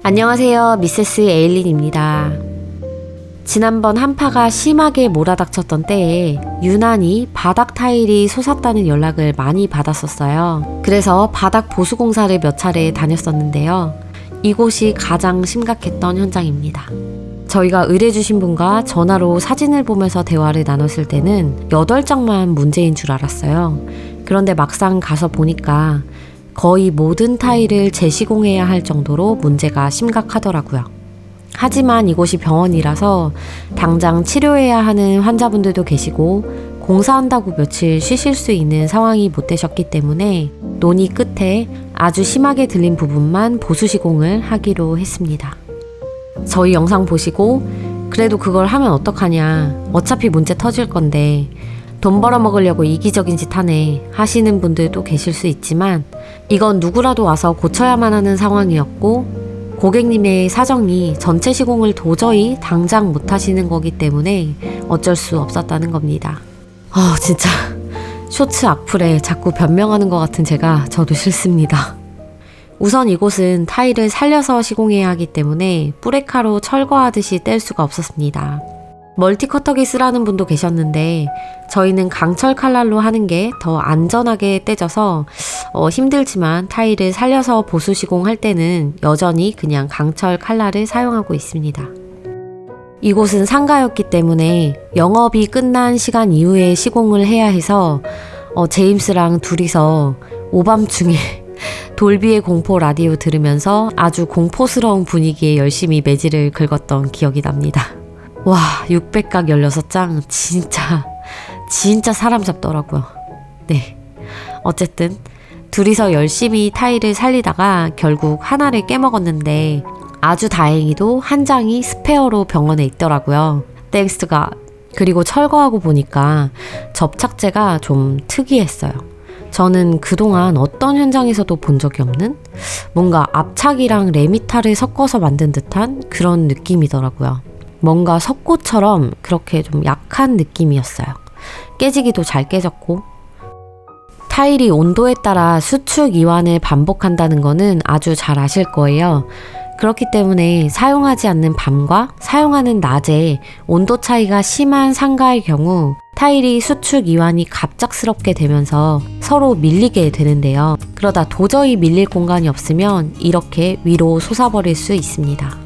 안녕하세요, 미세스 에일린입니다. 지난번 한파가 심하게 몰아닥쳤던 때에 유난히 바닥 타일이 솟았다는 연락을 많이 받았었어요. 그래서 바닥 보수 공사를 몇 차례 다녔었는데요. 이곳이 가장 심각했던 현장입니다. 저희가 의뢰주신 분과 전화로 사진을 보면서 대화를 나눴을 때는 8장만 문제인 줄 알았어요. 그런데 막상 가서 보니까 거의 모든 타일을 재시공해야 할 정도로 문제가 심각하더라고요. 하지만 이곳이 병원이라서 당장 치료해야 하는 환자분들도 계시고 공사한다고 며칠 쉬실 수 있는 상황이 못 되셨기 때문에 논의 끝에 아주 심하게 들린 부분만 보수 시공을 하기로 했습니다. 저희 영상 보시고 그래도 그걸 하면 어떡하냐, 어차피 문제 터질 건데 돈 벌어먹으려고 이기적인 짓 하네 하시는 분들도 계실 수 있지만 이건 누구라도 와서 고쳐야만 하는 상황이었고 고객님의 사정이 전체 시공을 도저히 당장 못 하시는 거기 때문에 어쩔 수 없었다는 겁니다. 진짜 쇼츠 악플에 자꾸 변명하는 것 같은 저도 싫습니다. 우선 이곳은 타일을 살려서 시공해야 하기 때문에 뿌레카로 철거하듯이 뗄 수가 없었습니다. 멀티커터기 쓰라는 분도 계셨는데 저희는 강철 칼날로 하는 게 더 안전하게 떼져서 힘들지만 타일을 살려서 보수 시공할 때는 여전히 그냥 강철 칼날을 사용하고 있습니다. 이곳은 상가였기 때문에 영업이 끝난 시간 이후에 시공을 해야 해서 제임스랑 둘이서 오밤중에 돌비의 공포 라디오 들으면서 아주 공포스러운 분위기에 열심히 매질을 긁었던 기억이 납니다. 와, 600각 16장 진짜 사람 잡더라고요. 네, 어쨌든 둘이서 열심히 타일을 살리다가 결국 하나를 깨먹었는데 아주 다행히도 한 장이 스페어로 병원에 있더라고요. 땡스 갓. 그리고 철거하고 보니까 접착제가 좀 특이했어요. 저는 그동안 어떤 현장에서도 본 적이 없는 뭔가 압착이랑 레미탈을 섞어서 만든 듯한 그런 느낌이더라고요. 뭔가 석고처럼 그렇게 좀 약한 느낌이었어요. 깨지기도 잘 깨졌고 타일이 온도에 따라 수축 이완을 반복한다는 거는 아주 잘 아실 거예요. 그렇기 때문에 사용하지 않는 밤과 사용하는 낮에 온도 차이가 심한 상가의 경우 타일이 수축 이완이 갑작스럽게 되면서 서로 밀리게 되는데요. 그러다 도저히 밀릴 공간이 없으면 이렇게 위로 솟아버릴 수 있습니다.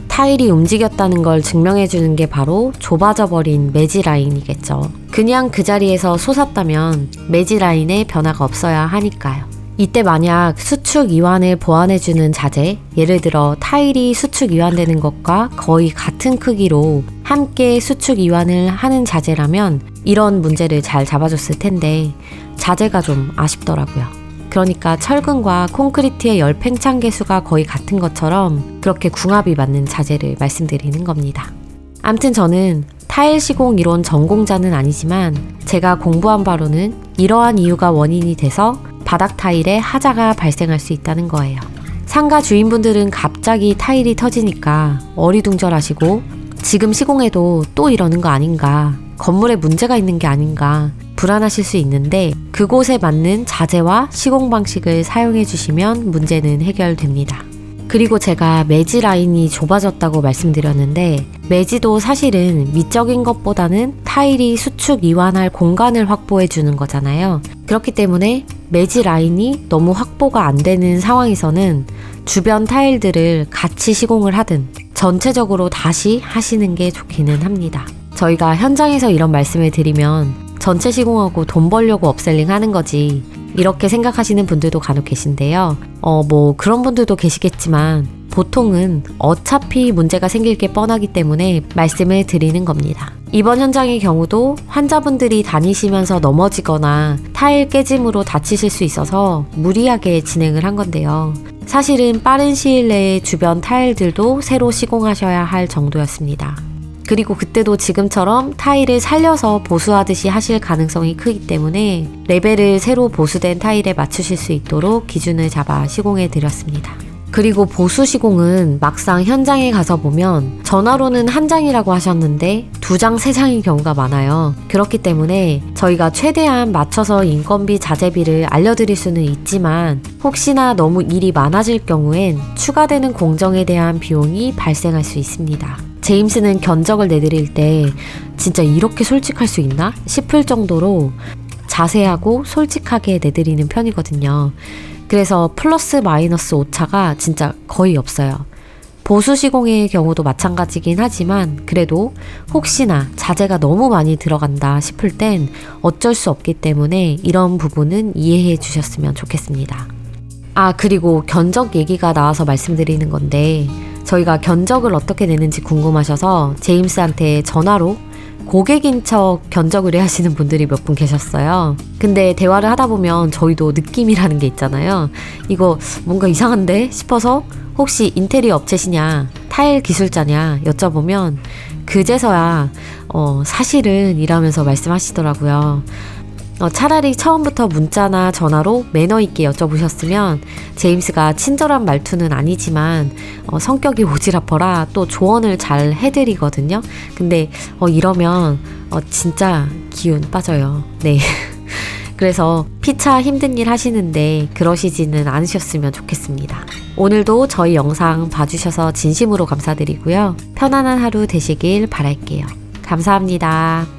타일이 움직였다는 걸 증명해주는 게 바로 좁아져 버린 매지 라인이겠죠. 그냥 그 자리에서 솟았다면 매지 라인에 변화가 없어야 하니까요. 이때 만약 수축 이완을 보완해주는 자재, 예를 들어 타일이 수축 이완되는 것과 거의 같은 크기로 함께 수축 이완을 하는 자재라면 이런 문제를 잘 잡아줬을 텐데 자재가 좀 아쉽더라고요. 그러니까 철근과 콘크리트의 열 팽창 계수가 거의 같은 것처럼 그렇게 궁합이 맞는 자재를 말씀드리는 겁니다. 암튼 저는 타일 시공 이론 전공자는 아니지만 제가 공부한 바로는 이러한 이유가 원인이 돼서 바닥 타일에 하자가 발생할 수 있다는 거예요. 상가 주인분들은 갑자기 타일이 터지니까 어리둥절하시고 지금 시공해도 또 이러는 거 아닌가, 건물에 문제가 있는 게 아닌가 불안하실 수 있는데 그곳에 맞는 자재와 시공 방식을 사용해 주시면 문제는 해결됩니다. 그리고 제가 매지 라인이 좁아졌다고 말씀드렸는데 매지도 사실은 미적인 것보다는 타일이 수축 이완할 공간을 확보해 주는 거잖아요. 그렇기 때문에 매지 라인이 너무 확보가 안 되는 상황에서는 주변 타일들을 같이 시공을 하든 전체적으로 다시 하시는 게 좋기는 합니다. 저희가 현장에서 이런 말씀을 드리면 전체 시공하고 돈 벌려고 업셀링 하는 거지 이렇게 생각하시는 분들도 간혹 계신데요. 그런 분들도 계시겠지만 보통은 어차피 문제가 생길 게 뻔하기 때문에 말씀을 드리는 겁니다. 이번 현장의 경우도 환자분들이 다니시면서 넘어지거나 타일 깨짐으로 다치실 수 있어서 무리하게 진행을 한 건데요. 사실은 빠른 시일 내에 주변 타일들도 새로 시공하셔야 할 정도였습니다. 그리고 그때도 지금처럼 타일을 살려서 보수하듯이 하실 가능성이 크기 때문에 레벨을 새로 보수된 타일에 맞추실 수 있도록 기준을 잡아 시공해 드렸습니다. 그리고 보수 시공은 막상 현장에 가서 보면 전화로는 한 장이라고 하셨는데 2장, 3장인 경우가 많아요. 그렇기 때문에 저희가 최대한 맞춰서 인건비, 자재비를 알려드릴 수는 있지만 혹시나 너무 일이 많아질 경우엔 추가되는 공정에 대한 비용이 발생할 수 있습니다. 제임스는 견적을 내드릴 때 진짜 이렇게 솔직할 수 있나 싶을 정도로 자세하고 솔직하게 내드리는 편이거든요. 그래서 플러스 마이너스 오차가 진짜 거의 없어요. 보수 시공의 경우도 마찬가지긴 하지만 그래도 혹시나 자재가 너무 많이 들어간다 싶을 땐 어쩔 수 없기 때문에 이런 부분은 이해해 주셨으면 좋겠습니다. 아, 그리고 견적 얘기가 나와서 말씀드리는 건데 저희가 견적을 어떻게 내는지 궁금하셔서 제임스한테 전화로 고객인 척 견적을 하시는 분들이 몇 분 계셨어요. 근데 대화를 하다 보면 저희도 느낌이라는 게 있잖아요. 이거 뭔가 이상한데 싶어서 혹시 인테리어 업체시냐, 타일 기술자냐 여쭤보면 그제서야 사실은 이라면서 말씀하시더라고요. 차라리 처음부터 문자나 전화로 매너 있게 여쭤보셨으면 제임스가 친절한 말투는 아니지만 성격이 오지랖퍼라 또 조언을 잘 해드리거든요. 근데 이러면 진짜 기운 빠져요. 네. 그래서 피차 힘든 일 하시는데 그러시지는 않으셨으면 좋겠습니다. 오늘도 저희 영상 봐주셔서 진심으로 감사드리고요. 편안한 하루 되시길 바랄게요. 감사합니다.